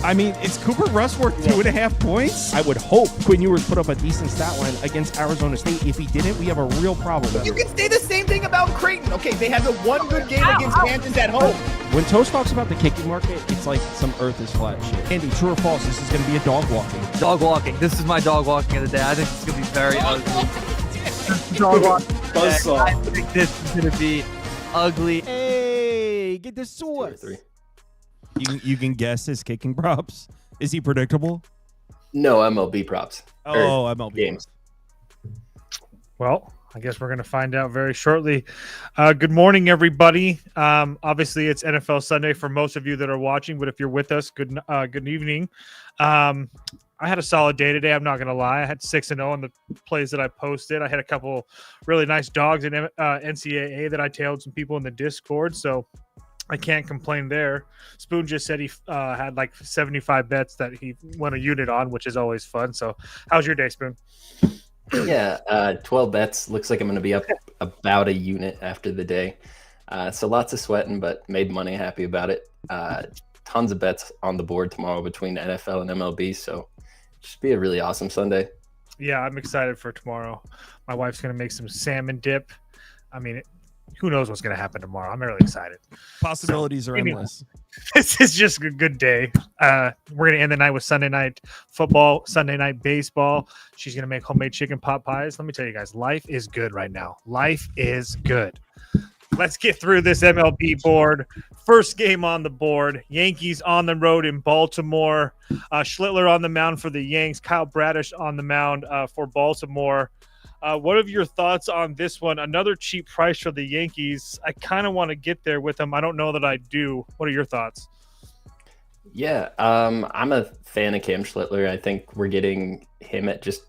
I mean, is Cooper Rush worth 2.5 points? I would hope Quinn Ewers put up a decent stat line against Arizona State. If he didn't, we have a real problem. You can say the same thing about Creighton. Okay, they had the one good game against Kansas at home. When Toast talks about the kicking market, it's like some earth is flat shit. Andy, true or false, this is going to be a dog walking. Dog walking. This is my dog walking of the day. I think it's going to be very ugly. Dog walking. I think this is going to be ugly. Hey, get the source. You can guess his kicking props. Is he predictable? No MLB props. Oh, MLB games. Well, I guess we're going to find out very shortly. Good morning, everybody. Obviously, it's NFL Sunday for most of you that are watching, but if you're with us, good evening. I had a solid day today. I'm not going to lie. I had 6-0 on the plays that I posted. I had a couple really nice dogs in NCAA that I tailed some people in the Discord, so I can't complain there. Spoon just said he had like 75 bets that he won a unit on, which is always fun. So how's your day, Spoon? Yeah, 12 bets. Looks like I'm going to be up about a unit after the day. So lots of sweating, but made money, happy about it. Tons of bets on the board tomorrow between NFL and MLB. So it should be a really awesome Sunday. Yeah, I'm excited for tomorrow. My wife's going to make some salmon dip. I mean, who knows what's going to happen tomorrow? I'm really excited. Possibilities are endless. This is just a good day. We're going to end the night with Sunday night football, Sunday night baseball. She's going to make homemade chicken pot pies. Let me tell you guys, life is good right now. Life is good. Let's get through this MLB board. First game on the board. Yankees on the road in Baltimore. Schlittler on the mound for the Yanks. Kyle Bradish on the mound for Baltimore. What are your thoughts on this one? Another cheap price for the Yankees. I kind of want to get there with them. I don't know that I do. What are your thoughts? Yeah, I'm a fan of Cam Schlittler. I think we're getting him at just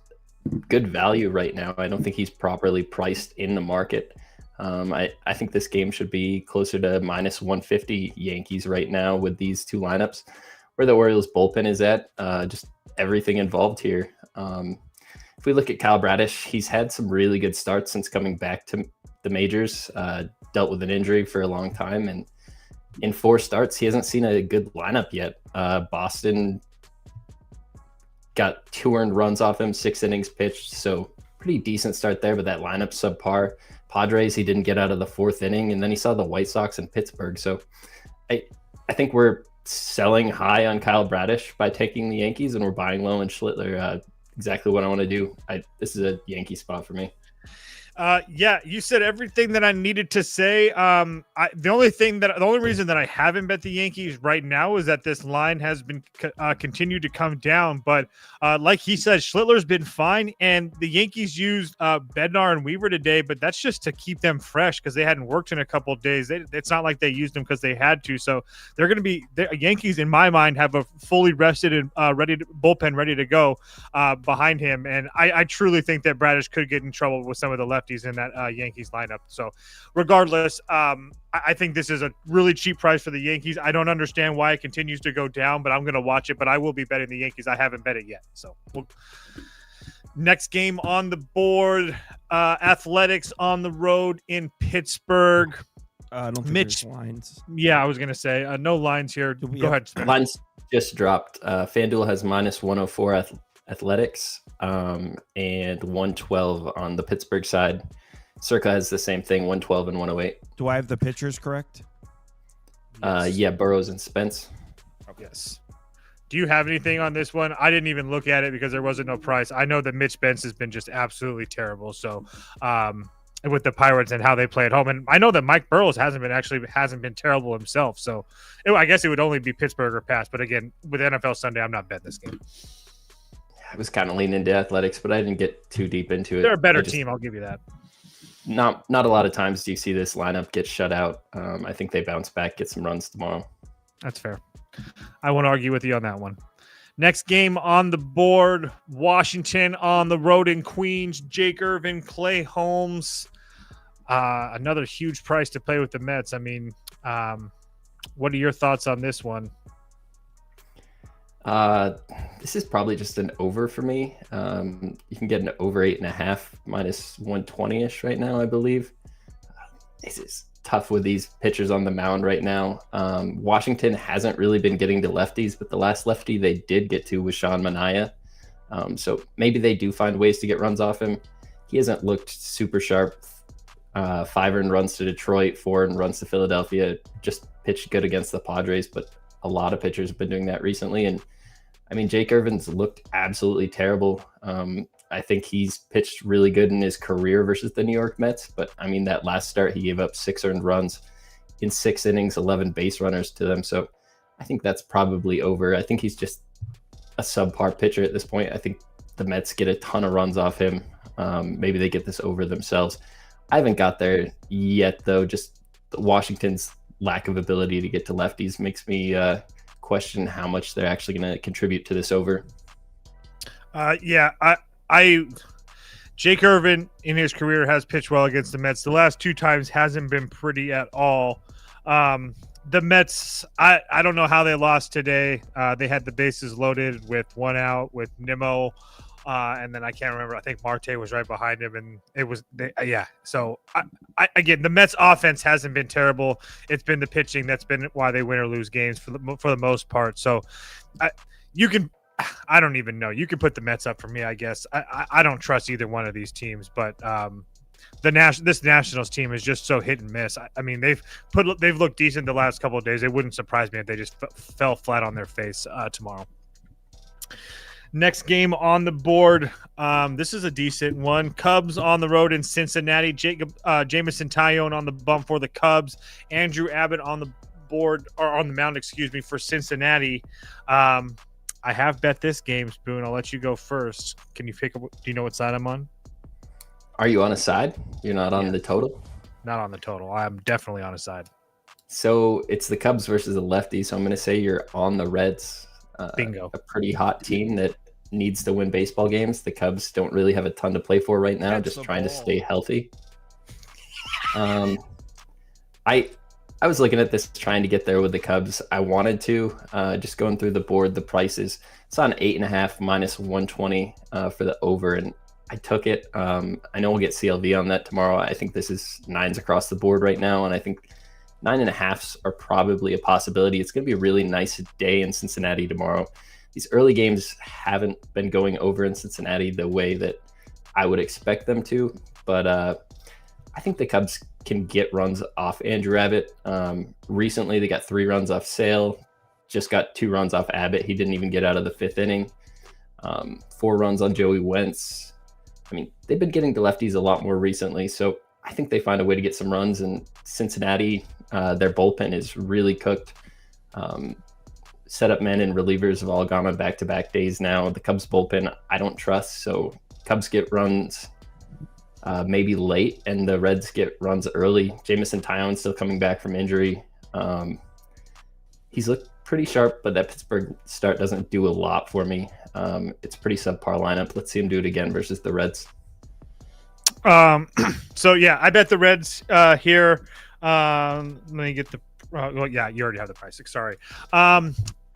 good value right now. I don't think he's properly priced in the market. I think this game should be closer to minus 150 Yankees right now with these two lineups. Where the Orioles bullpen is at, just everything involved here. If we look at Kyle Bradish, he's had some really good starts since coming back to the majors, dealt with an injury for a long time. And in 4 starts, he hasn't seen a good lineup yet. Boston got 2 earned runs off him, 6 innings pitched. So pretty decent start there, but that lineup subpar. Padres, he didn't get out of the 4th inning. And then he saw the White Sox in Pittsburgh. So I think we're selling high on Kyle Bradish by taking the Yankees, and we're buying low on Schlittler. Exactly what I want to do. This is a Yankee spot for me. Yeah, you said everything that I needed to say. The only reason that I haven't bet the Yankees right now is that this line has been continued to come down. But like he said, Schlittler's been fine, and the Yankees used Bednar and Weaver today, but that's just to keep them fresh because they hadn't worked in a couple of days. It's not like they used them because they had to. So they're going to be the Yankees, in my mind, have a fully rested and bullpen ready to go behind him. And I truly think that Bradish could get in trouble with some of the lefties in that Yankees lineup. So regardless, I think this is a really cheap price for the Yankees. I don't understand why it continues to go down, but I'm going to watch it. But I will be betting the Yankees. I haven't bet it yet. So next game on the board, Athletics on the road in Pittsburgh. I don't think Mitch, there's lines. Yeah, I was going to say no lines here. Go ahead. Lines just dropped. FanDuel has minus 104 Athletics and 112 on the Pittsburgh side. Circa has the same thing, 112 and 108. Do I have the pitchers correct? Yes. Yeah, Burrows and Spence. Yes. Do you have anything on this one? I didn't even look at it because there wasn't no price. I know that Mitch Spence has been just absolutely terrible. So with the Pirates and how they play at home, and I know that Mike Burrows hasn't been terrible himself. So I guess it would only be Pittsburgh or pass. But again, with NFL Sunday, I'm not betting this game. I was kind of leaning into Athletics, but I didn't get too deep into it. They're a better team, I'll give you that. Not a lot of times do you see this lineup get shut out. I think they bounce back, get some runs tomorrow. That's fair. I won't argue with you on that one. Next game on the board, Washington on the road in Queens. Jake Irvin, Clay Holmes. Another huge price to play with the Mets. I mean, what are your thoughts on this one? This is probably just an over for me. You can get an over 8.5 minus 120-ish right now, I believe. tough with these pitchers on the mound right now. Washington hasn't really been getting to lefties, but the last lefty they did get to was Sean Manaea. So maybe they do find ways to get runs off him. He hasn't looked super sharp. 5 earned runs to Detroit, 4 earned runs to Philadelphia. Just pitched good against the Padres, but a lot of pitchers have been doing that recently. And I mean, Jake Irvin's looked absolutely terrible. I think he's pitched really good in his career versus the New York Mets. But I mean, that last start, he gave up 6 earned runs in 6 innings, 11 base runners to them. So I think that's probably over. I think he's just a subpar pitcher at this point. I think the Mets get a ton of runs off him. Maybe they get this over themselves. I haven't got there yet, though. Just Washington's lack of ability to get to lefties makes me question how much they're actually going to contribute to this over. Jake Irvin in his career has pitched well against the Mets. The last 2 times hasn't been pretty at all. The Mets, I don't know how they lost today. They had the bases loaded with 1 out with Nimmo. And then I can't remember. I think Marte was right behind him, and it was So again, the Mets offense hasn't been terrible. It's been the pitching that's been why they win or lose games for the most part. So I don't even know. You can put the Mets up for me, I guess. I don't trust either one of these teams, but this Nationals team is just so hit and miss. I mean, they've looked decent the last couple of days. It wouldn't surprise me if they just fell flat on their face tomorrow. Next game on the board. This is a decent one. Cubs on the road in Cincinnati. Jamison Tyone on the bump for the Cubs. Andrew Abbott on the board or on the mound, for Cincinnati. I have bet this game, Spoon. I'll let you go first. Can you pick up? Do you know what side I'm on? Are you on a side? You're not on the total? Not on the total. I'm definitely on a side. So it's the Cubs versus the lefty. So I'm going to say you're on the Reds. Bingo. A pretty hot team that needs to win baseball games. The Cubs don't really have a ton to play for right now, just trying to stay healthy. I was looking at this trying to get there with the Cubs. I wanted to, just going through the board, the prices. It's on 8.5 minus 120 for the over, and I took it. I know we'll get CLV on that tomorrow. I think this is 9s across the board right now, and I think 9.5s are probably a possibility. It's going to be a really nice day in Cincinnati tomorrow. These early games haven't been going over in Cincinnati the way that I would expect them to, but I think the Cubs can get runs off Andrew Abbott. Recently, they got 3 runs off Sale, just got 2 runs off Abbott. He didn't even get out of the 5th inning. 4 runs on Joey Wentz. I mean, they've been getting to lefties a lot more recently, so I think they find a way to get some runs. And Cincinnati, their bullpen is really cooked. Setup men and relievers have all gone on back-to-back days now. The Cubs bullpen, I don't trust. So Cubs get runs maybe late, and the Reds get runs early. Jamison Tyone still coming back from injury. He's looked pretty sharp, but that Pittsburgh start doesn't do a lot for me. It's a pretty subpar lineup. Let's see him do it again versus the Reds. So yeah, I bet the Reds here. Let me get the. Well, yeah, you already have the pricing. Sorry.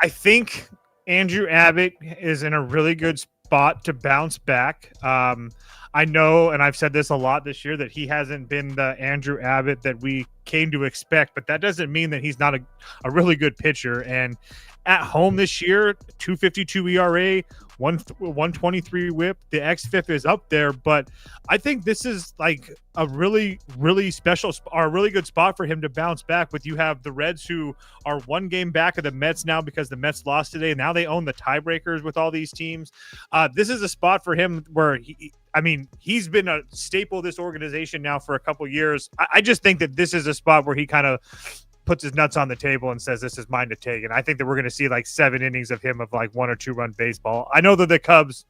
I think Andrew Abbott is in a really good spot to bounce back. I know, and I've said this a lot this year, that he hasn't been the Andrew Abbott that we came to expect, but that doesn't mean that he's not a really good pitcher. And at home this year, 2.52 ERA, 123 whip. The xFIP is up there, but I think this is like a really, really special or a really good spot for him to bounce back with. You have the Reds, who are 1 game back of the Mets now because the Mets lost today. Now they own the tiebreakers with all these teams. This is a spot for him where he's been a staple of this organization now for a couple years. I just think that this is a spot where he kind of puts his nuts on the table and says, this is mine to take. And I think that we're going to see like 7 innings of him of like 1 or 2 run baseball. I know that the Cubs,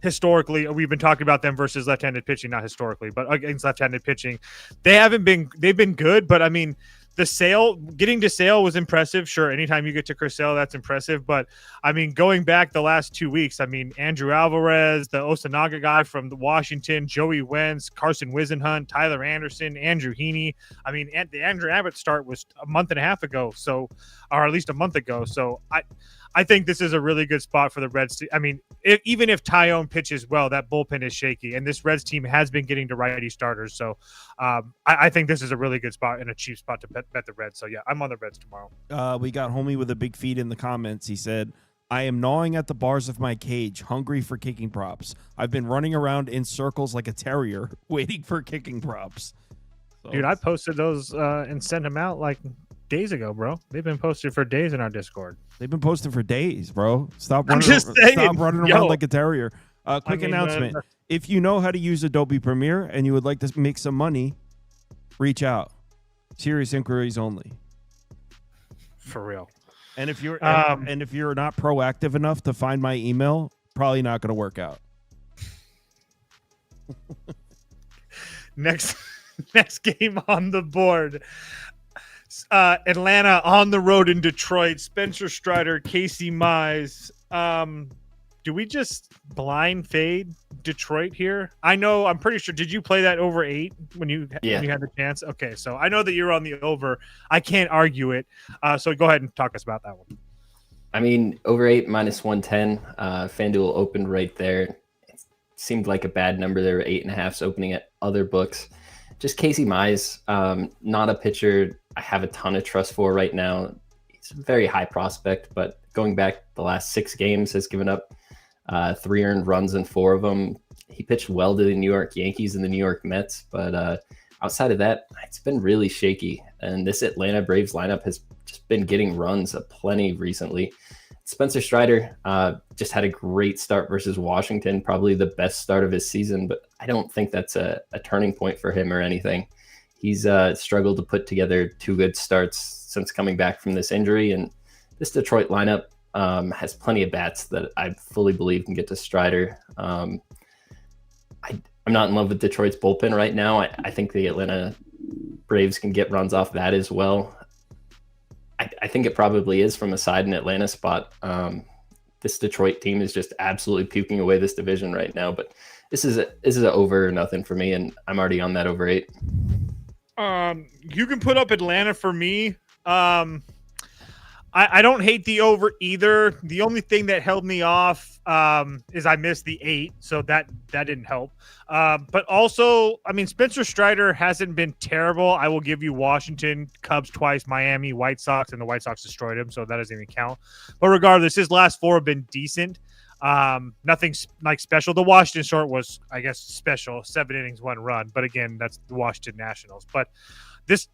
historically, we've been talking about them versus left-handed pitching, not historically, but against left-handed pitching. They've been good, but I mean, getting to Sale was impressive. Sure, anytime you get to Chris Sale, that's impressive. But I mean, going back the last 2 weeks, I mean, Andrew Alvarez, the Osanaga guy from the Washington, Joey Wentz, Carson Whisenhunt, Tyler Anderson, Andrew Heaney. I mean, the Andrew Abbott start was a month and a half ago, or at least a month ago. So I think this is a really good spot for the Reds. I mean, even if Tyone pitches well, that bullpen is shaky, and this Reds team has been getting to righty starters. So I think this is a really good spot and a cheap spot to bet the Reds. So, yeah, I'm on the Reds tomorrow. We got Homie with a big feed in the comments. He said, I am gnawing at the bars of my cage, hungry for kicking props. I've been running around in circles like a terrier, waiting for kicking props. So, dude, I posted those and sent them out like days ago, bro. They've been posted for days in our Discord. They've been posted for days, bro. Stop I'm running, just saying, stop running around like a terrier. Quick announcement. If you know how to use Adobe Premiere and you would like to make some money, reach out. Serious inquiries only. For real. And if you're and if you're not proactive enough to find my email, probably not going to work out. Next game on the board. Atlanta on the road in Detroit. Spencer Strider, Casey Mize. Do we just blind fade Detroit here? I'm pretty sure. Did you play that over 8 when you had the chance? Okay, so I know that you're on the over. I can't argue it. So go ahead and talk us about that one. I mean, over 8 minus 110. FanDuel opened right there. It seemed like a bad number. There were 8.5s opening at other books. Just Casey Mize, not a pitcher I have a ton of trust for right now. He's a very high prospect, but going back the last 6 games has given up 3 earned runs in 4 of them. He pitched well to the New York Yankees and the New York Mets, but outside of that, it's been really shaky. And this Atlanta Braves lineup has just been getting runs aplenty recently. Spencer Strider just had a great start versus Washington, probably the best start of his season, but I don't think that's a turning point for him or anything. He's struggled to put together 2 good starts since coming back from this injury, and this Detroit lineup has plenty of bats that I fully believe can get to Strider. I'm not in love with Detroit's bullpen right now. I think the Atlanta Braves can get runs off that as well. I think it probably is from a side in Atlanta spot. This Detroit team is just absolutely puking away this division right now, but this is a over or nothing for me, and I'm already on that over 8. You can put up Atlanta for me. I don't hate the over either. The only thing that held me off is I missed the 8, so that didn't help. But also, I mean, Spencer Strider hasn't been terrible. I will give you Washington, Cubs twice, Miami, White Sox, and the White Sox destroyed him, so that doesn't even count. But regardless, his last 4 have been decent. Nothing like special. The Washington short was, I guess, special. 7 innings, 1 run. But again, that's the Washington Nationals. But this,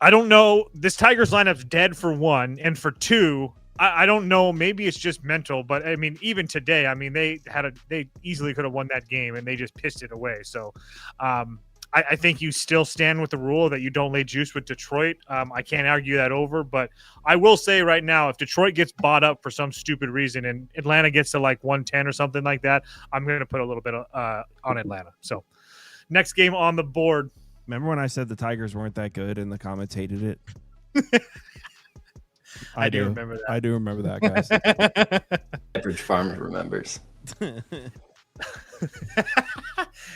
I don't know. This Tigers lineup's dead for 1, and for 2, I don't know. Maybe it's just mental. But I mean, even today, I mean, they easily could have won that game, and they just pissed it away. So, I think you still stand with the rule that you don't lay juice with Detroit. I can't argue that over, but I will say right now, if Detroit gets bought up for some stupid reason and Atlanta gets to like 110 or something like that, I'm going to put a little bit on Atlanta. So next game on the board. Remember when I said the Tigers weren't that good and the comments hated it? I do remember that. I do remember that, guys. Average farmer remembers.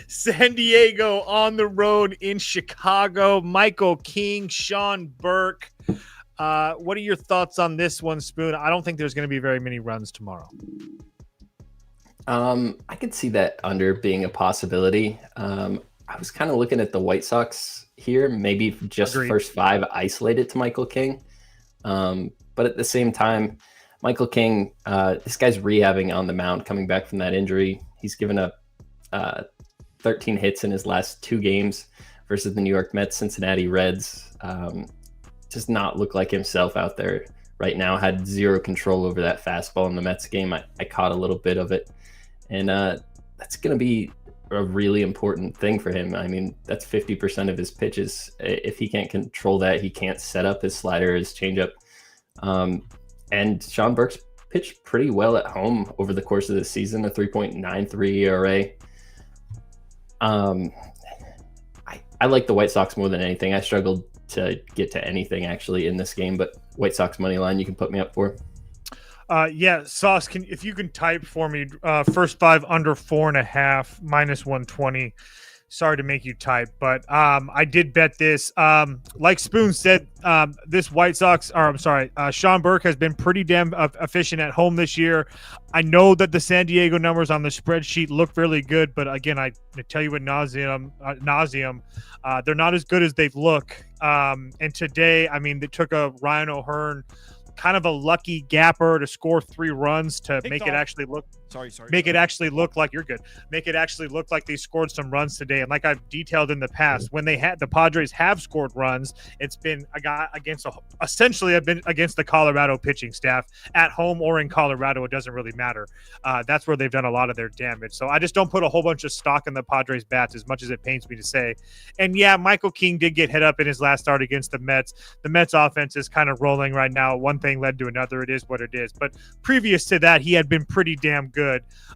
San Diego on the road in Chicago. Michael King, Sean Burke. What are your thoughts on this one, Spoon? I don't think there's going to be very many runs tomorrow. I could see that under being a possibility. I was kind of looking at the White Sox here, maybe just Agreed. First 5 isolated to Michael King. But at the same time, Michael King, this guy's rehabbing on the mound, coming back from that injury. He's given up 13 hits in his last 2 games versus the New York Mets, Cincinnati Reds. Does not look like himself out there right now. Had 0 control over that fastball in the Mets game. I caught a little bit of it. And that's going to be a really important thing for him. I mean, that's 50% of his pitches. If he can't control that, he can't set up his slider, his changeup. And Sean Burke's pitched pretty well at home over the course of the season, a 3.93 ERA. I like the White Sox more than anything. I struggled to get to anything actually in this game, but White Sox money line you can put me up for. Yeah, Sauce, if you can type for me, first 5 under 4.5, minus 120. Sorry to make you type, but I did bet this. Like Spoon said, this White Sox, or I'm sorry, Sean Burke has been pretty damn efficient at home this year. I know that the San Diego numbers on the spreadsheet look really good, but again, I tell you ad nauseum, they're not as good as they look. And today, I mean, they took a Ryan O'Hearn, kind of a lucky gapper to score 3 runs to make it actually look. Make it actually look like you're good. Make it actually look like they scored some runs today. And like I've detailed in the past, when the Padres have scored runs, it's been essentially against the Colorado pitching staff at home or in Colorado. It doesn't really matter. That's where they've done a lot of their damage. So I just don't put a whole bunch of stock in the Padres bats, as much as it pains me to say. And yeah, Michael King did get hit up in his last start against the Mets. The Mets offense is kind of rolling right now. One thing led to another. It is what it is. But previous to that, he had been pretty damn good.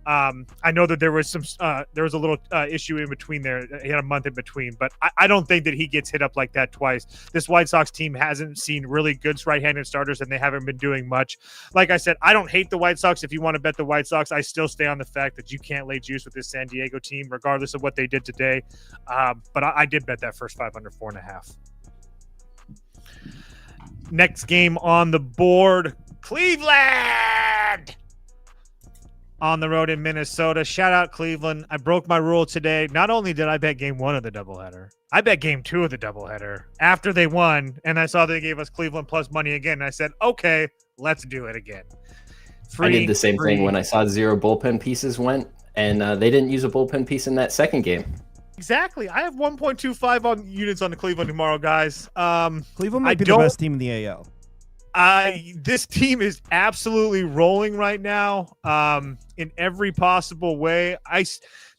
I know that there was a little issue in between there. He had a month in between, but I don't think that he gets hit up like that twice. This White Sox team hasn't seen really good right-handed starters, and they haven't been doing much. Like I said, I don't hate the White Sox. If you want to bet the White Sox, I still stay on the fact that you can't lay juice with this San Diego team, regardless of what they did today. But I did bet that first 5 under 4.5. Next game on the board, Cleveland on the road in Minnesota. Shout out Cleveland. I broke my rule today. Not only did I bet game 1 of the doubleheader, I bet game 2 of the doubleheader after they won, and I saw they gave us Cleveland plus money again. And I said, okay, let's do it again. I did the same thing when I saw 0 bullpen pieces went, and they didn't use a bullpen piece in that second game. Exactly. I have 1.25 on units on the Cleveland tomorrow, guys. Cleveland might be the best team in the AL. This team is absolutely rolling right now, in every possible way.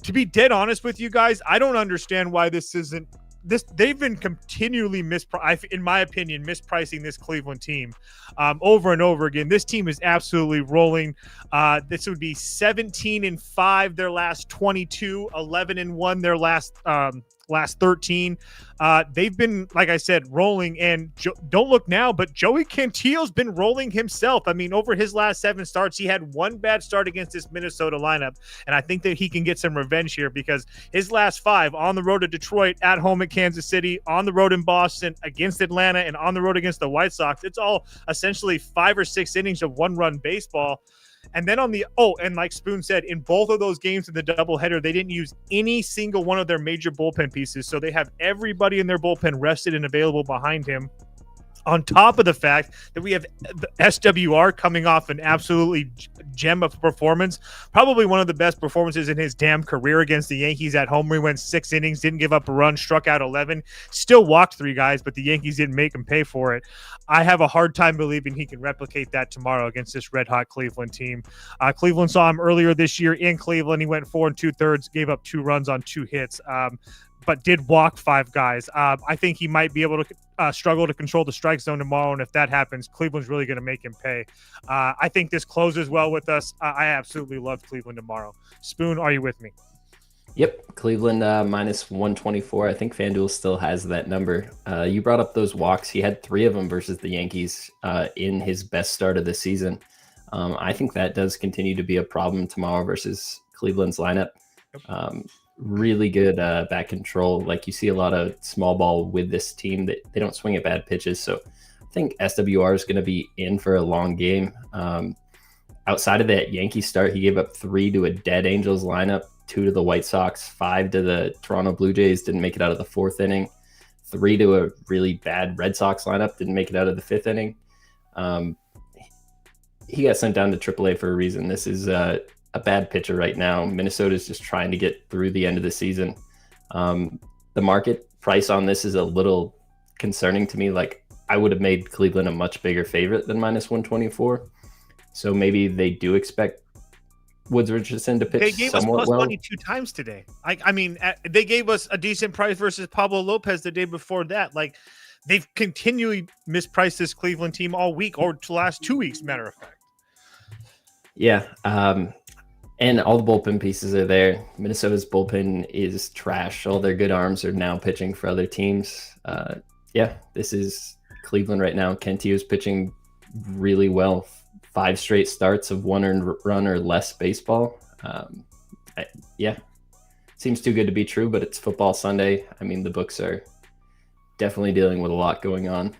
To be dead honest with you guys, I don't understand why this isn't this. They've been continually in my opinion, mispricing this Cleveland team, over and over again. This team is absolutely rolling. This would be 17-5 their last 22, 11-1 their last 13. They've been, like I said, rolling, and don't look now, but Joey Cantillo's been rolling himself. I mean, over his last 7 starts, he had 1 bad start against this Minnesota lineup, and I think that he can get some revenge here, because his last 5 on the road to Detroit, at home at Kansas City, on the road in Boston, against Atlanta, and on the road against the White Sox, it's all essentially 5 or 6 innings of 1-run baseball. And then and like Spoon said, in both of those games in the doubleheader, they didn't use any single one of their major bullpen pieces. So they have everybody in their bullpen rested and available behind him. On top of the fact that we have the SWR coming off an absolutely gem of performance, probably one of the best performances in his damn career against the Yankees at home. We went 6 innings, didn't give up a run, struck out 11, still walked 3 guys, but the Yankees didn't make him pay for it. I have a hard time believing he can replicate that tomorrow against this red-hot Cleveland team. Cleveland saw him earlier this year in Cleveland. He went 4 2/3, gave up 2 runs on 2 hits. But did walk 5 guys. I think he might be able to struggle to control the strike zone tomorrow, and if that happens, Cleveland's really going to make him pay. I think this closes well with us. I absolutely love Cleveland tomorrow. Spoon, are you with me? Yep, Cleveland minus 124. I think FanDuel still has that number. You brought up those walks. He had 3 of them versus the Yankees in his best start of the season. I think that does continue to be a problem tomorrow versus Cleveland's lineup. Really good back control. Like, you see a lot of small ball with this team that they don't swing at bad pitches. So I think SWR is going to be in for a long game. Outside of that Yankee start, he gave up 3 to a dead Angels lineup, 2 to the White Sox, 5 to the Toronto Blue Jays, didn't make it out of the 4th inning, 3 to a really bad Red Sox lineup, didn't make it out of the 5th inning. He got sent down to AAA for a reason. This is a bad pitcher right now. Minnesota's just trying to get through the end of the season. The market price on this is a little concerning to me. Like, I would have made Cleveland a much bigger favorite than minus 124. So maybe they do expect Woods Richardson to pitch They gave us somewhat plus well. money 2 times today. I mean, they gave us a decent price versus Pablo Lopez the day before that. Like, they've continually mispriced this Cleveland team all week, or the last 2 weeks, matter of fact. Yeah. And all the bullpen pieces are there. Minnesota's bullpen is trash. All their good arms are now pitching for other teams. Yeah, this is Cleveland right now. Cantillo's pitching really well. 5 straight starts of 1 earned run or less baseball. seems too good to be true, but it's football Sunday. I mean, the books are definitely dealing with a lot going on.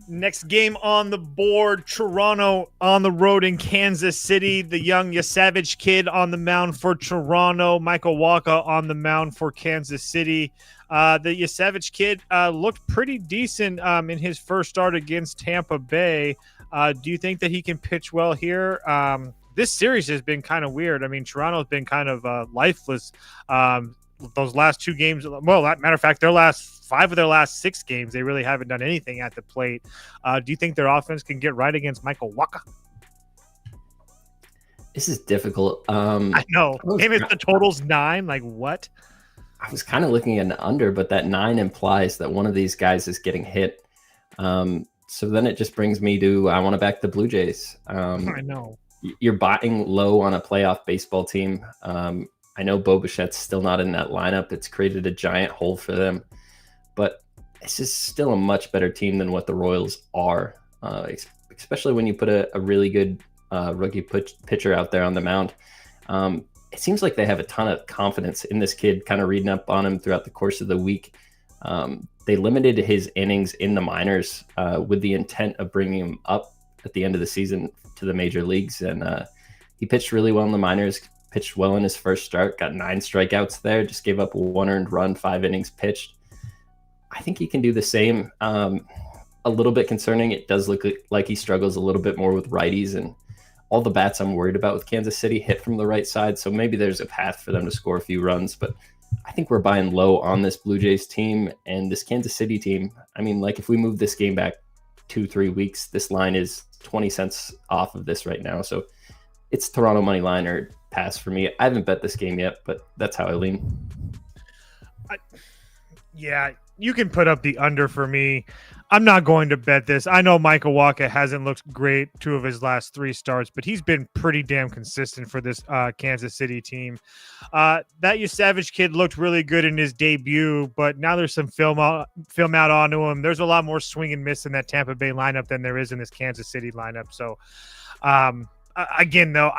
Next game on the board, Toronto on the road in Kansas City. The young Yasavage kid on the mound for Toronto. Michael Wacha on the mound for Kansas City. The Yasavage kid looked pretty decent in his first start against Tampa Bay. Do you think that he can pitch well here? This series has been kind of weird. I mean, Toronto's been kind of lifeless those last 2 games. Well, matter of fact, their last 5 of their last 6 games, they really haven't done anything at the plate. Do you think their offense can get right against Michael Wacha? This is difficult. I know. Maybe the total's 9. Like, what? I was kind of looking at an under, but that 9 implies that one of these guys is getting hit. So then it just brings me to, I want to back the Blue Jays. I know. You're buying low on a playoff baseball team. I know Bo Bichette's still not in that lineup. It's created a giant hole for them. But it's just still a much better team than what the Royals are, especially when you put a really good rookie pitcher out there on the mound. It seems like they have a ton of confidence in this kid, kind of reading up on him throughout the course of the week. They limited his innings in the minors with the intent of bringing him up at the end of the season to the major leagues. And he pitched really well in the minors, pitched well in his first start, got 9 strikeouts there, just gave up 1 earned run, 5 innings pitched. I think he can do the same. A little bit concerning. It does look like he struggles a little bit more with righties, and all the bats I'm worried about with Kansas City hit from the right side. So maybe there's a path for them to score a few runs, but I think we're buying low on this Blue Jays team and this Kansas City team. I mean, like if we move this game back 2-3 weeks, this line is 20 cents off of this right now. So it's Toronto money line or pass for me. I haven't bet this game yet, but that's how I lean. Yeah, you can put up the under for me. I'm not going to bet this. I know Michael Wacha hasn't looked great 2 of his last 3 starts, but he's been pretty damn consistent for this Kansas City team. That Yasavage kid looked really good in his debut, but now there's some film out onto him. There's a lot more swing and miss in that Tampa Bay lineup than there is in this Kansas City lineup. So, again, though,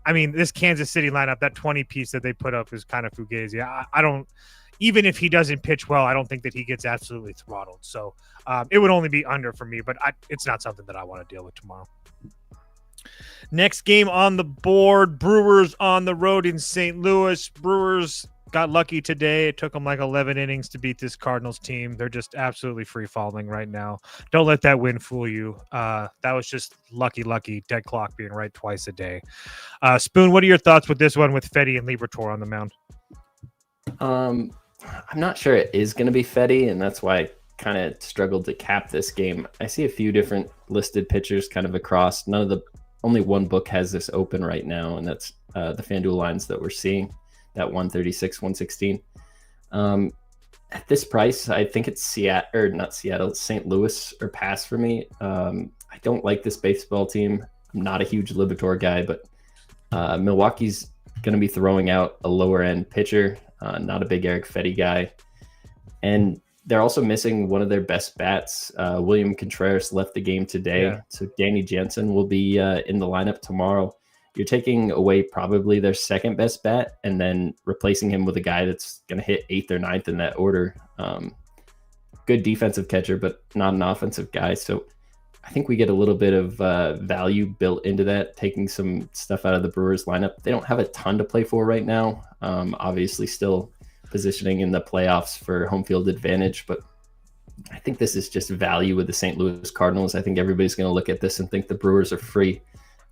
this Kansas City lineup, that 20 piece that they put up is kind of fugazi. I don't. Even if he doesn't pitch well, I don't think that he gets absolutely throttled. So it would only be under for me, but it's not something that I want to deal with tomorrow. Next game on the board, Brewers on the road in St. Louis. Brewers got lucky today. It took them like 11 innings to beat this Cardinals team. They're just absolutely free-falling right now. Don't let that win fool you. That was just lucky, dead clock being right twice a day. Spoon, what are your thoughts with this one with Fetty and Liberatore on the mound? I'm not sure it is going to be Fetty, and that's why I kind of struggled to cap this game. I see a few different listed pitchers kind of across. Only one book has this open right now, and that's the FanDuel lines that we're seeing, that 136, 116. At this price, I think it's St. Louis or pass for me. I don't like this baseball team. I'm not a huge Liberatore guy, but Milwaukee's going to be throwing out a lower end pitcher. Not a big Eric Fetty guy. And they're also missing one of their best bats. William Contreras left the game today. Yeah. So Danny Jansen will be in the lineup tomorrow. You're taking away probably their second best bat and then replacing him with a guy that's going to hit 8th or 9th in that order. Good defensive catcher, but not an offensive guy. So I think we get a little bit of value built into that, taking some stuff out of the Brewers lineup. They don't have a ton to play for right now. Obviously still positioning in the playoffs for home field advantage, but I think this is just value with the St. Louis Cardinals. I think everybody's going to look at this and think the Brewers are free.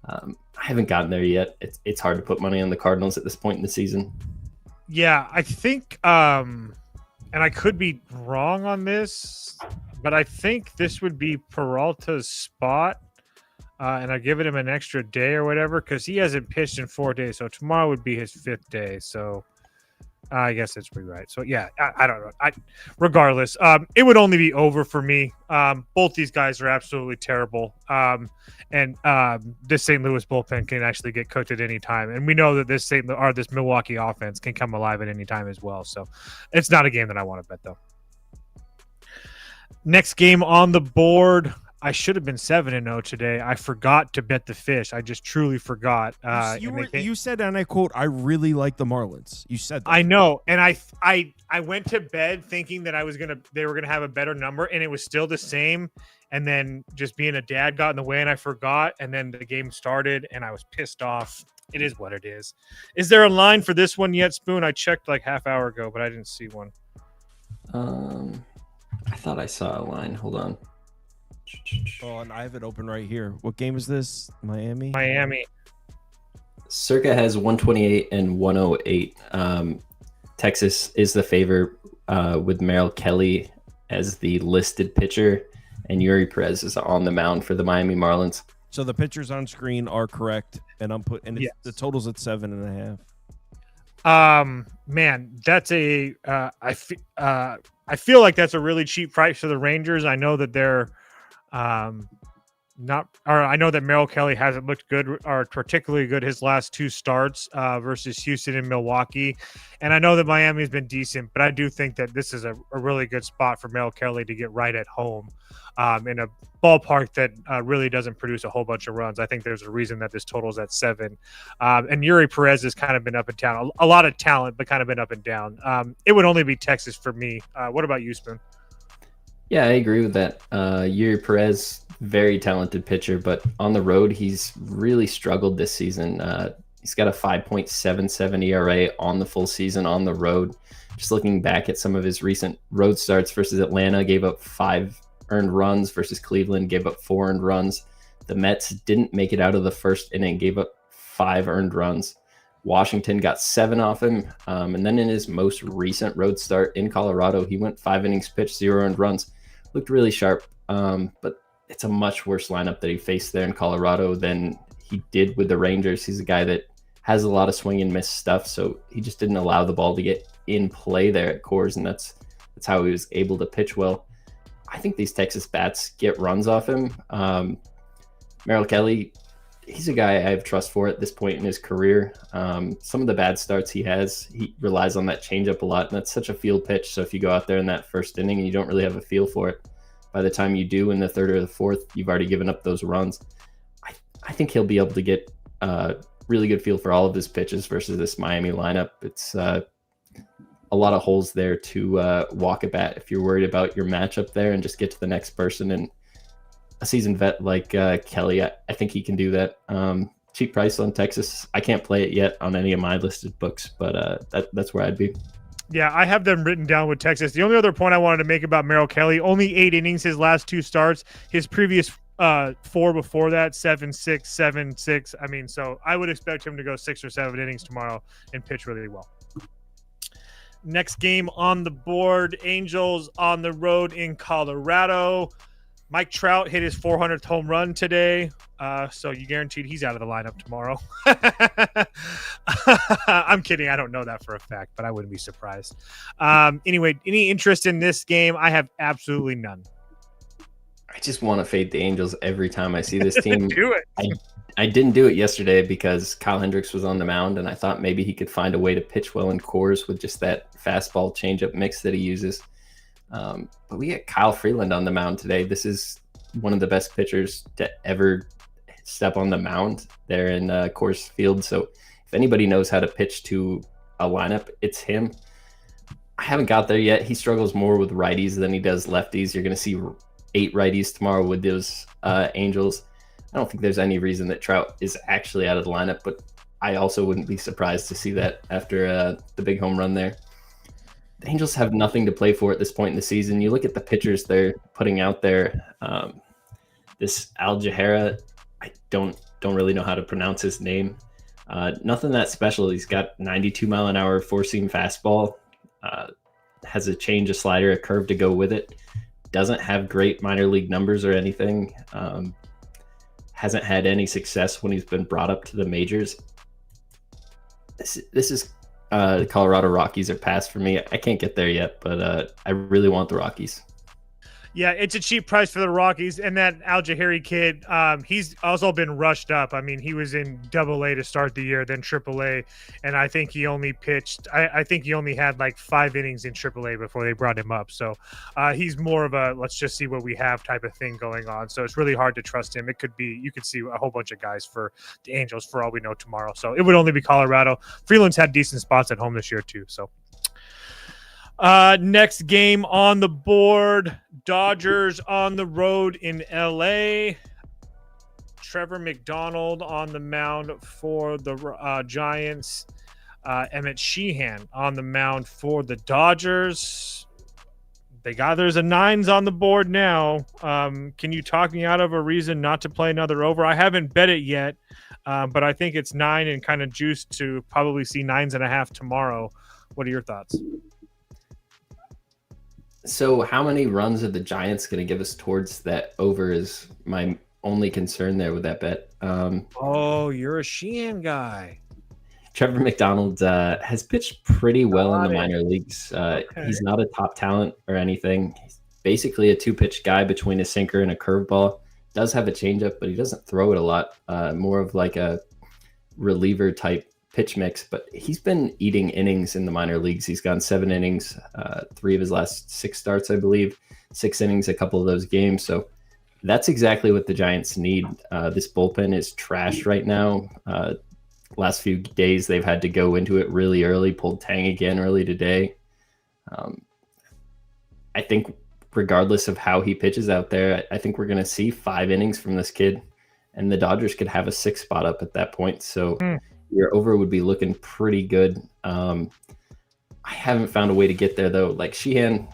I haven't gotten there yet. It's hard to put money on the Cardinals at this point in the season. Yeah, I think, and I could be wrong on this, but I think this would be Peralta's spot, and I've given him an extra day or whatever because he hasn't pitched in 4 days. So tomorrow would be his 5th day. So I guess that's pretty right. So yeah, I don't know. Regardless, it would only be over for me. Both these guys are absolutely terrible. And this St. Louis bullpen can actually get cooked at any time. And we know that this Milwaukee offense can come alive at any time as well. So it's not a game that I want to bet though. Next game on the board, I should have been 7-0 today. I forgot to bet the fish. I just truly forgot. You said, and I quote, "I really like the Marlins." You said that. I know, and I went to bed thinking that they were gonna have a better number, and it was still the same. And then just being a dad got in the way, and I forgot. And then the game started, and I was pissed off. It is what it is. Is there a line for this one yet, Spoon? I checked like half hour ago, but I didn't see one. I thought I saw a line. Hold on. Oh, and I have it open right here. What game is this? Miami? Circa has 128 and 108. Texas is the favorite with Merrill Kelly as the listed pitcher, and Yuri Perez is on the mound for the Miami Marlins. So the pitchers on screen are correct, and Yes. the total's at 7.5. Man, that's I feel like that's a really cheap price for the Rangers. I know that they're I know that Merrill Kelly hasn't looked good or particularly good his last two starts versus Houston and Milwaukee. And I know that Miami's been decent, but I do think that this is a really good spot for Merrill Kelly to get right at home in a ballpark that really doesn't produce a whole bunch of runs. I think there's a reason that this total is at 7. And Yuri Perez has kind of been up and down. A lot of talent, but kind of been up and down. It would only be Texas for me. What about you, Spoon? Yeah, I agree with that. Yuri Perez, very talented pitcher, but on the road, he's really struggled this season. He's got a 5.77 ERA on the full season on the road. Just looking back at some of his recent road starts versus Atlanta, gave up 5 earned runs versus Cleveland, gave up 4 earned runs. The Mets didn't make it out of the first inning, gave up 5 earned runs. Washington got 7 off him. And then in his most recent road start in Colorado, he went 5 innings pitched, 0 earned runs. Looked really sharp, but it's a much worse lineup that he faced there in Colorado than he did with the Rangers. He's a guy that has a lot of swing and miss stuff, so he just didn't allow the ball to get in play there at Coors, and that's how he was able to pitch well. I think these Texas bats get runs off him. Merrill Kelly, he's a guy I have trust for at this point in his career. Some of the bad starts he relies on that changeup a lot, and that's such a field pitch. So if you go out there in that first inning and you don't really have a feel for it, by the time you do in the third or the fourth, you've already given up those runs. I think he'll be able to get a really good feel for all of his pitches versus this Miami lineup. It's a lot of holes there to walk a bat if you're worried about your matchup there and just get to the next person. And a seasoned vet like Kelly, I think he can do that. Cheap price on Texas. I can't play it yet on any of my listed books, but that's where I'd be. Yeah, I have them written down with Texas. The only other point I wanted to make about Merrill Kelly, only 8 innings his last 2 starts. His previous 4 before that, 7-6, 7-6. I mean, so I would expect him to go 6 or 7 innings tomorrow and pitch really well. Next game on the board, Angels on the road in Colorado. Mike Trout hit his 400th home run today, so you guaranteed he's out of the lineup tomorrow. I'm kidding. I don't know that for a fact, but I wouldn't be surprised. Anyway, any interest in this game? I have absolutely none. I just want to fade the Angels every time I see this team. Do it. I didn't do it yesterday because Kyle Hendricks was on the mound, and I thought maybe he could find a way to pitch well in Coors with just that fastball changeup mix that he uses. But we get Kyle Freeland on the mound today. This is one of the best pitchers to ever step on the mound there in Coors Field. So if anybody knows how to pitch to a lineup, it's him. I haven't got there yet. He struggles more with righties than he does lefties. You're going to see 8 righties tomorrow with those Angels. I don't think there's any reason that Trout is actually out of the lineup, but I also wouldn't be surprised to see that after the big home run there. The Angels have nothing to play for at this point in the season. You look at the pitchers they're putting out there. This Al Jahara, I don't really know how to pronounce his name. Nothing that special. He's got 92 mile an hour 4-seam fastball. Has a change, a slider, a curve to go with it. Doesn't have great minor league numbers or anything. Hasn't had any success when he's been brought up to the majors. This is the Colorado Rockies are past for me. I can't get there yet, but I really want the Rockies. Yeah, it's a cheap price for the Rockies, and that Al-Jahiri kid, he's also been rushed up. I mean, he was in Double-A to start the year, then Triple-A, and I think he only pitched. I think he only had like 5 innings in Triple-A before they brought him up. So he's more of a let's just see what we have type of thing going on. So it's really hard to trust him. It could be you could see a whole bunch of guys for the Angels for all we know tomorrow. So it would only be Colorado. Freeland's had decent spots at home this year too. So. Next game on the board, Dodgers on the road in LA. Trevor McDonald on the mound for the Giants. Emmett Sheehan on the mound for the Dodgers. There's a 9s on the board now. Can you talk me out of a reason not to play another over? I haven't bet it yet, but I think it's 9 and kind of juiced to probably see 9.5 tomorrow. What are your thoughts? So how many runs are the Giants going to give us towards that over is my only concern there with that bet. Oh, you're a Sheehan guy. Trevor McDonald has pitched pretty well in the minor leagues. He's not a top talent or anything. He's basically a 2-pitch guy between a sinker and a curveball. Does have a changeup, but he doesn't throw it a lot. More of like a reliever type pitch mix, but he's been eating innings in the minor leagues. He's gone 7 innings, 3 of his last 6 starts, I believe, 6 innings, a couple of those games. So that's exactly what the Giants need. This bullpen is trash right now. Last few days, they've had to go into it really early, pulled Tang again early today. I think regardless of how he pitches out there, I think we're going to see 5 innings from this kid, and the Dodgers could have a 6 spot up at that point. So your over would be looking pretty good. I haven't found a way to get there, though. Like Sheehan,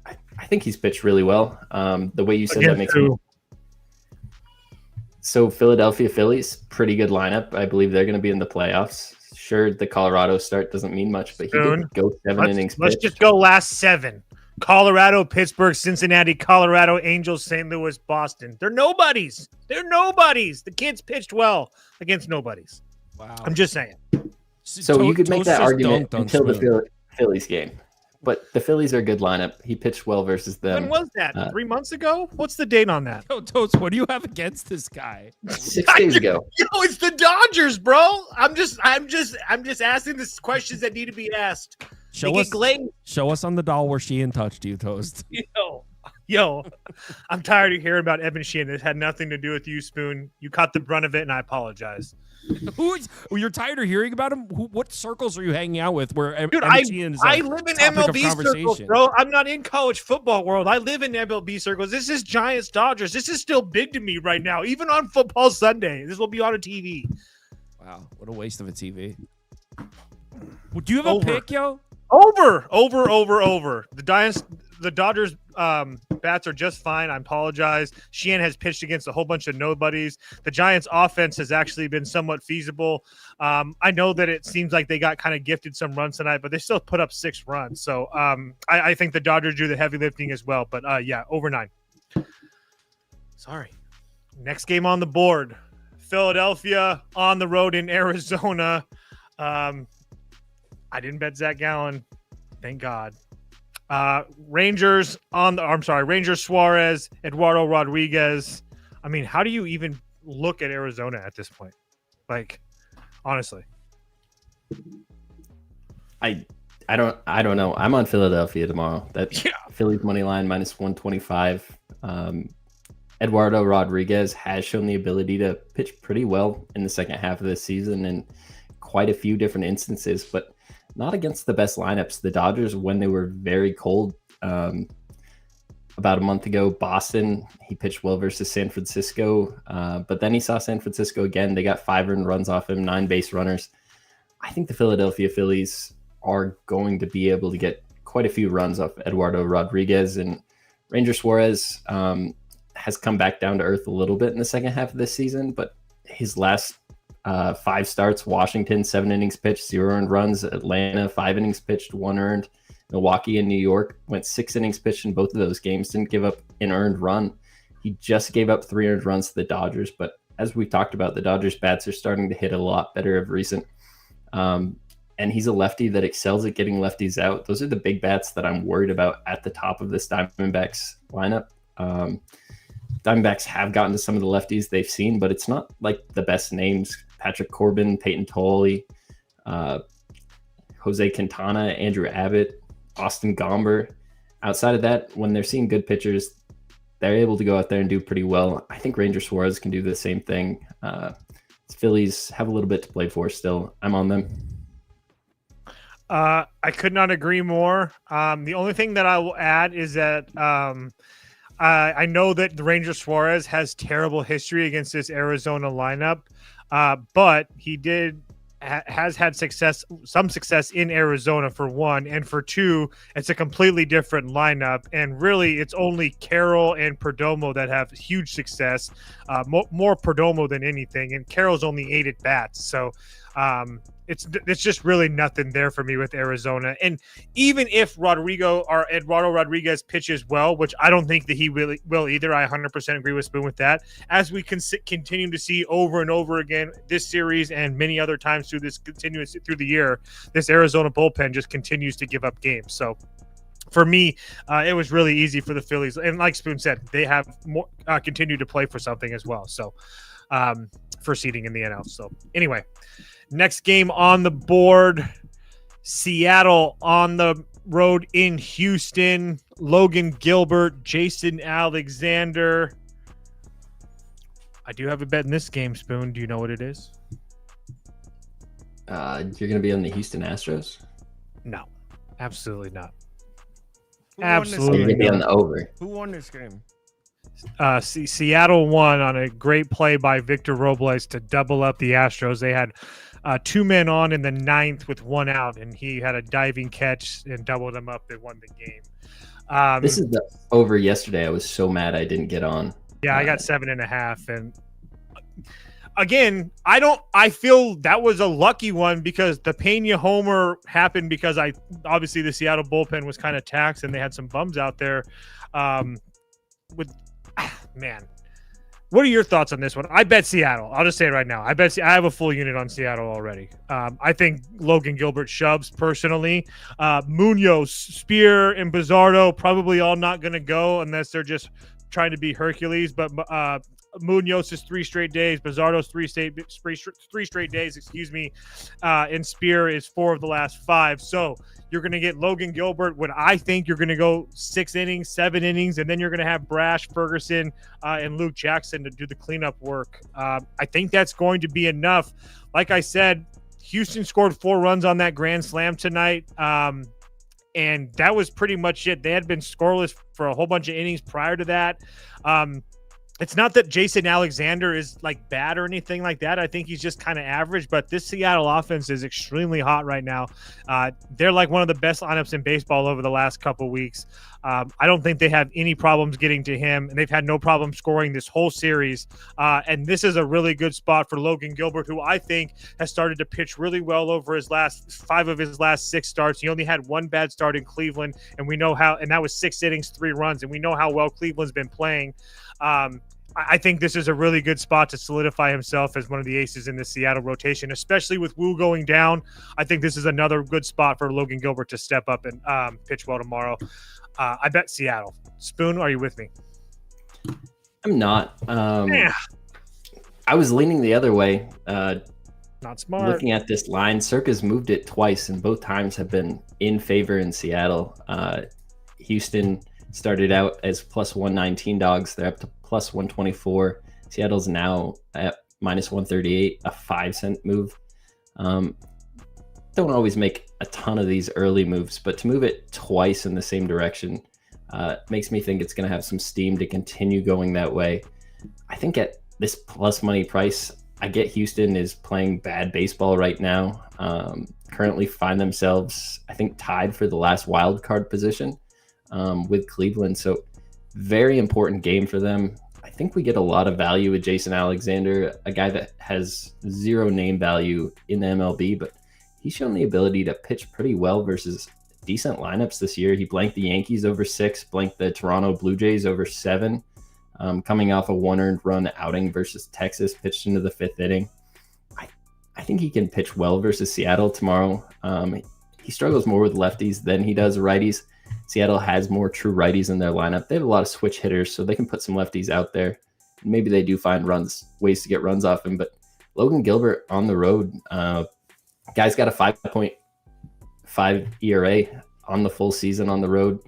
I think he's pitched really well. The way you said that makes me... So Philadelphia Phillies, pretty good lineup. I believe they're going to be in the playoffs. Sure, the Colorado start doesn't mean much, but he did go 7 innings. Let's just go last 7. Colorado, Pittsburgh, Cincinnati, Colorado, Angels, St. Louis, Boston. They're nobodies. The kids pitched well against nobodies. Wow. I'm just saying. So you could make that argument until the Phillies game. But the Phillies are a good lineup. He pitched well versus them. When was that? 3 months ago? What's the date on that? Yo, Toast, what do you have against this guy? 6 days ago. Yo, it's the Dodgers, bro. I'm just asking the questions that need to be asked. Show us on the doll where Sheehan touched you, Toast. Yo, I'm tired of hearing about Evan Sheehan. It had nothing to do with you, Spoon. You caught the brunt of it, and I apologize. You're tired of hearing about him? What circles are you hanging out with where Dude, Evan Sheehan is I live in MLB circles, bro. I'm not in college football world. I live in MLB circles. This is Giants Dodgers. This is still big to me right now, even on football Sunday. This will be on a TV. Wow, what a waste of a TV. Well, do you have a pick, yo? Over. The Dodgers bats are just fine. I apologize. Sheehan has pitched against a whole bunch of nobodies. The Giants offense has actually been somewhat feasible. I know that it seems like they got kind of gifted some runs tonight, but they still put up 6 runs. So I think the Dodgers do the heavy lifting as well. But yeah, over 9. Sorry. Next game on the board. Philadelphia on the road in Arizona. I didn't bet Zach Gallen. Thank God. Rangers Suarez, Eduardo Rodriguez. I mean, how do you even look at Arizona at this point? Like, honestly. I don't know. I'm on Philadelphia tomorrow. Phillies money line -125. Eduardo Rodriguez has shown the ability to pitch pretty well in the second half of this season in quite a few different instances, but not against the best lineups. The Dodgers, when they were very cold about a month ago, Boston, he pitched well versus San Francisco, but then he saw San Francisco again. They got 5 earned runs off him, 9 base runners. I think the Philadelphia Phillies are going to be able to get quite a few runs off Eduardo Rodriguez, and Ranger Suarez has come back down to earth a little bit in the second half of this season, but his last 5 starts, Washington, 7 innings pitched, 0 earned runs. Atlanta, 5 innings pitched, 1 earned. Milwaukee and New York went 6 innings pitched in both of those games, didn't give up an earned run. He just gave up 3 earned runs to the Dodgers, but as we talked about, the Dodgers bats are starting to hit a lot better of recent. And he's a lefty that excels at getting lefties out. Those are the big bats that I'm worried about at the top of this Diamondbacks lineup. Diamondbacks have gotten to some of the lefties they've seen, but it's not like the best names. Patrick Corbin, Peyton Tolley, Jose Quintana, Andrew Abbott, Austin Gomber. Outside of that, when they're seeing good pitchers, they're able to go out there and do pretty well. I think Ranger Suarez can do the same thing. Phillies have a little bit to play for still. I'm on them. I could not agree more. The only thing that I will add is that I know that the Ranger Suarez has terrible history against this Arizona lineup, but he has had some success in Arizona for one, and for two, it's a completely different lineup. And really, it's only Carroll and Perdomo that have huge success, more Perdomo than anything. And Carroll's only 8 at bats, so it's just really nothing there for me with Arizona. And even if Eduardo Rodriguez pitches well, which I don't think that he really will either, I 100% agree with Spoon with that. As we continue to see over and over again this series and many other times through the year, this Arizona bullpen just continues to give up games. So for me, it was really easy for the Phillies, and like Spoon said, they have more continued to play for something as well. So for seeding in the NL. So anyway. Next game on the board, Seattle on the road in Houston. Logan Gilbert, Jason Alexander. I do have a bet in this game, Spoon. Do you know what it is? You're going to be on the Houston Astros? No, absolutely not. Absolutely. You're going to be on the over. Who won this game? Seattle won on a great play by Victor Robles to double up the Astros. They had 2 men on in the 9th with 1 out, and he had a diving catch and doubled them up. They won the game. This is the over yesterday. I was so mad I didn't get on. Yeah, I got 7.5. And again, I feel that was a lucky one because the Pena homer happened because obviously the Seattle bullpen was kind of taxed and they had some bums out there. Man, what are your thoughts on this one? I bet Seattle. I'll just say it right now. I have a full unit on Seattle already. I think Logan Gilbert shoves personally. Munoz, Spear, and Bizardo probably all not going to go unless they're just trying to be Hercules. But Munoz is 3 straight days. Bizardo's 3 straight days, and Spear is 4 of the last 5. So you're going to get Logan Gilbert when I think you're going to go 6 innings, 7 innings, and then you're going to have Brash, Ferguson, and Luke Jackson to do the cleanup work. I think that's going to be enough. Like I said, Houston scored 4 runs on that grand slam tonight, and that was pretty much it. They had been scoreless for a whole bunch of innings prior to that. It's not that Jason Alexander is like bad or anything like that. I think he's just kind of average, but this Seattle offense is extremely hot right now. They're like one of the best lineups in baseball over the last couple weeks. I don't think they have any problems getting to him, and they've had no problem scoring this whole series. And this is a really good spot for Logan Gilbert, who I think has started to pitch really well over his last 5 of his last 6 starts. He only had 1 bad start in Cleveland, and we know how, and that was 6 innings, 3 runs, and we know how well Cleveland's been playing. I think this is a really good spot to solidify himself as one of the aces in the Seattle rotation, especially with Wu going down. I think this is another good spot for Logan Gilbert to step up and pitch well tomorrow. I bet Seattle. Spoon, are you with me? I'm not. Yeah. I was leaning the other way. Not smart. Looking at this line, Circa's moved it twice, and both times have been in favor in Seattle. Houston started out as plus 119 dogs. They're up to plus 124. Seattle's now at minus 138, a 5-cent move. Don't always make a ton of these early moves, but to move it twice in the same direction makes me think it's going to have some steam to continue going that way. I think at this plus money price, I get Houston is playing bad baseball right now. Currently find themselves, I think, tied for the last wild card position with Cleveland. So very important game for them. I think we get a lot of value with Jason Alexander, a guy that has 0 name value in the MLB, but he's shown the ability to pitch pretty well versus decent lineups this year. He blanked the Yankees over 6, blanked the Toronto Blue Jays over 7, coming off a 1 earned run outing versus Texas, pitched into the 5th inning. I think he can pitch well versus Seattle tomorrow. He struggles more with lefties than he does righties. Seattle has more true righties in their lineup. They have a lot of switch hitters, so they can put some lefties out there. Maybe they do find ways to get runs off him. But Logan Gilbert on the road, guy's got a 5.5 ERA on the full season on the road.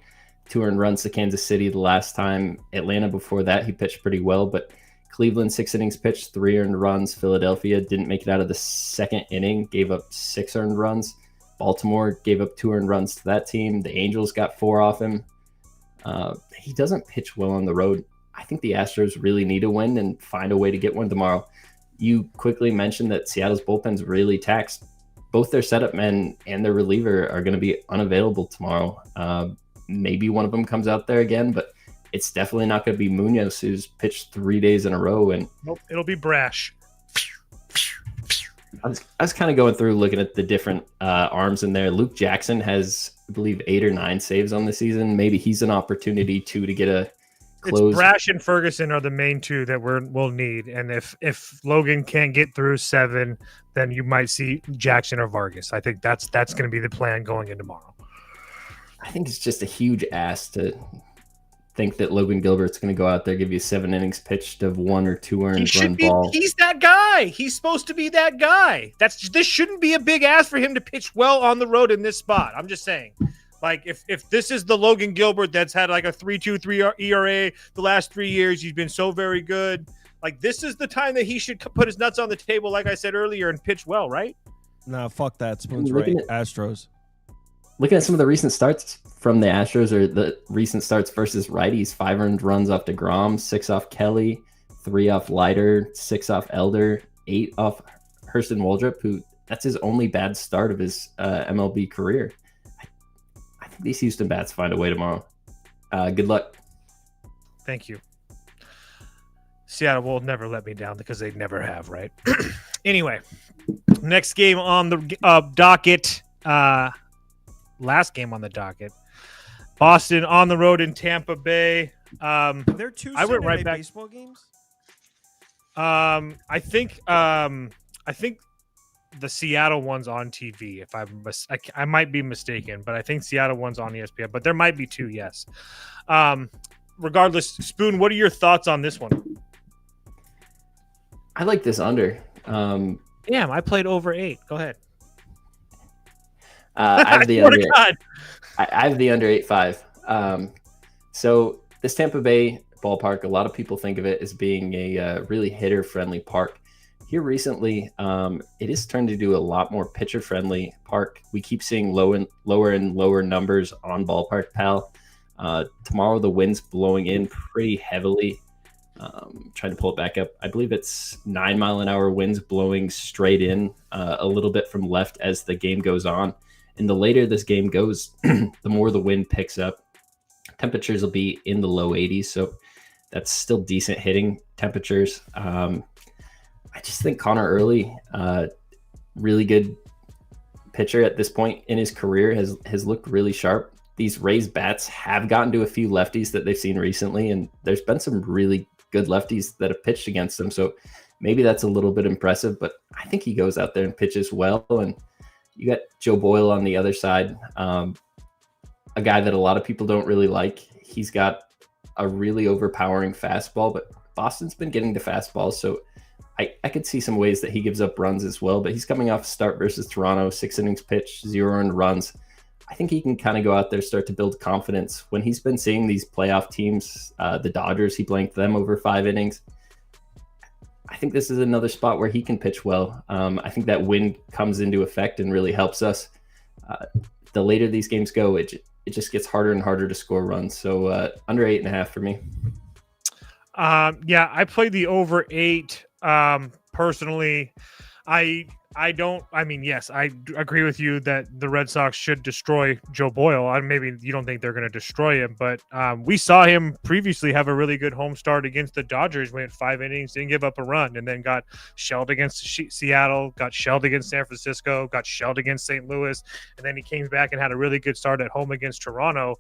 2 earned runs to Kansas City the last time. Atlanta before that, he pitched pretty well, but Cleveland 6 innings pitched, 3 earned runs. Philadelphia didn't make it out of the second inning, gave up 6 earned runs. Baltimore gave up 2 earned runs to that team. The Angels got 4 off him. He doesn't pitch well on the road. I think the Astros really need a win and find a way to get one tomorrow. You quickly mentioned that Seattle's bullpen's really taxed. Both their setup men and their reliever are going to be unavailable tomorrow. Maybe one of them comes out there again, but it's definitely not going to be Munoz, who's pitched 3 days in a row. And nope, it'll be Brash. I was kind of going through looking at the different arms in there. Luke Jackson has, I believe, 8 or 9 saves on the season. Maybe he's an opportunity too to get a close. It's Brash and Ferguson are the main 2 that we'll need. And if Logan can't get through 7, then you might see Jackson or Vargas. I think that's going to be the plan going in tomorrow. I think it's just a huge ask to think that Logan Gilbert's going to go out there, give you 7 innings pitched of 1 or 2 earned run ball. He's that guy. He's supposed to be that guy. This shouldn't be a big ask for him to pitch well on the road in this spot. I'm just saying. Like, if this is the Logan Gilbert that's had like a 3.23 ERA the last 3 years, he's been so very good. Like, this is the time that he should put his nuts on the table, like I said earlier, and pitch well, right? Nah, fuck that. Spoon's right. Astros. Looking at some of the recent starts from the Astros, or the recent starts versus righties: 5 earned runs off DeGrom, 6 off Kelly, 3 off Leiter, 6 off Elder, 8 off Hurston Waldrop, who that's his only bad start of his MLB career. I think these Houston bats find a way tomorrow. Good luck. Thank you. Seattle will never let me down because they never have, right? Anyway, next game on the docket. Last game on the docket. Boston on the road in Tampa Bay. Are there 2 I went right back. baseball games? I think the Seattle one's on TV. If I might be mistaken, but I think Seattle one's on ESPN. But there might be 2. Yes. Regardless, Spoon, what are your thoughts on this one? I like this under. Damn, I played over 8. Go ahead. I have the under. I have the under 8.5. So this Tampa Bay ballpark, a lot of people think of it as being a really hitter-friendly park. Here recently, it has turned into a lot more pitcher-friendly park. We keep seeing lower and lower numbers on Ballpark Pal. Tomorrow, the wind's blowing in pretty heavily. Trying to pull it back up. I believe it's 9-mile-an-hour winds blowing straight in, a little bit from left as the game goes on. And the later this game goes, the more the wind picks up. Temperatures will be in the low 80s, so that's still decent hitting temperatures. I just think Connor Early, really good pitcher at this point in his career, has looked really sharp. These Rays bats have gotten to a few lefties that they've seen recently, and there's been some really good lefties that have pitched against them. So maybe that's a little bit impressive, but I think he goes out there and pitches well. And you got Joe Boyle on the other side, a guy that a lot of people don't really like. He's got a really overpowering fastball, but Boston's been getting to fastballs, so I could see some ways that he gives up runs as well. But he's coming off a start versus Toronto, 6 innings pitched, 0 earned runs. I think he can kind of go out there, start to build confidence. When he's been seeing these playoff teams, the Dodgers, he blanked them over 5 innings. I think this is another spot where he can pitch well. I think that wind comes into effect and really helps us. The later these games go, it just gets harder and harder to score runs. So under 8.5 for me. Yeah, I played the over 8. Personally, yes, I agree with you that the Red Sox should destroy Joe Boyle. Maybe you don't think they're going to destroy him, but we saw him previously have a really good home start against the Dodgers, went 5 innings, didn't give up a run, and then got shelled against Seattle, got shelled against San Francisco, got shelled against St. Louis, and then he came back and had a really good start at home against Toronto.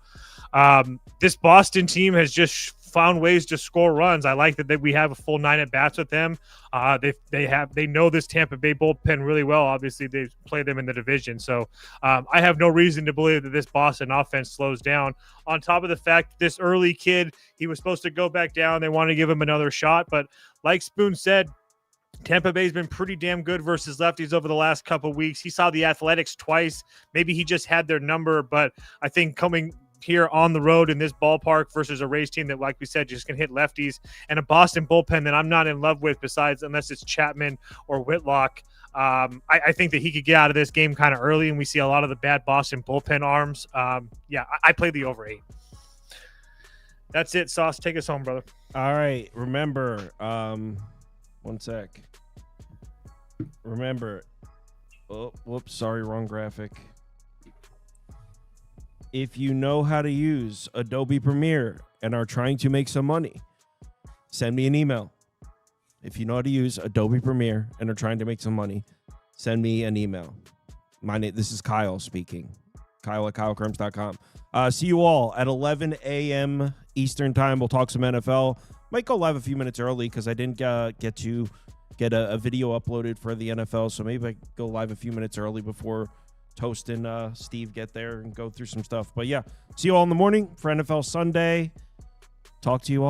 This Boston team has just found ways to score runs. I like that we have a full 9 at bats with them. They know this Tampa Bay bullpen really well. Obviously, they play them in the division, so I have no reason to believe that this Boston offense slows down. On top of the fact, this early kid, he was supposed to go back down. They want to give him another shot, but like Spoon said, Tampa Bay's been pretty damn good versus lefties over the last couple of weeks. He saw the Athletics twice. Maybe he just had their number, but I think coming here on the road in this ballpark versus a Rays team that, like we said, just can hit lefties, and a Boston bullpen that I'm not in love with, besides unless it's Chapman or Whitlock. I think that he could get out of this game kind of early, and we see a lot of the bad Boston bullpen arms. I play the over 8. That's it, Sauce. Take us home, brother. All right. Remember, one sec. Remember, oh, whoops, sorry, wrong graphic. If you know how to use Adobe Premiere and are trying to make some money, send me an email. If you know how to use Adobe Premiere and are trying to make some money, send me an email. This is Kyle speaking. Kyle at KyleKirms.com. See you all at 11 a.m. Eastern time. We'll talk some NFL. Might go live a few minutes early because I didn't get to get a video uploaded for the NFL. So maybe I go live a few minutes early before Toast and Steve get there and go through some stuff. But yeah, see you all in the morning for NFL Sunday. Talk to you all.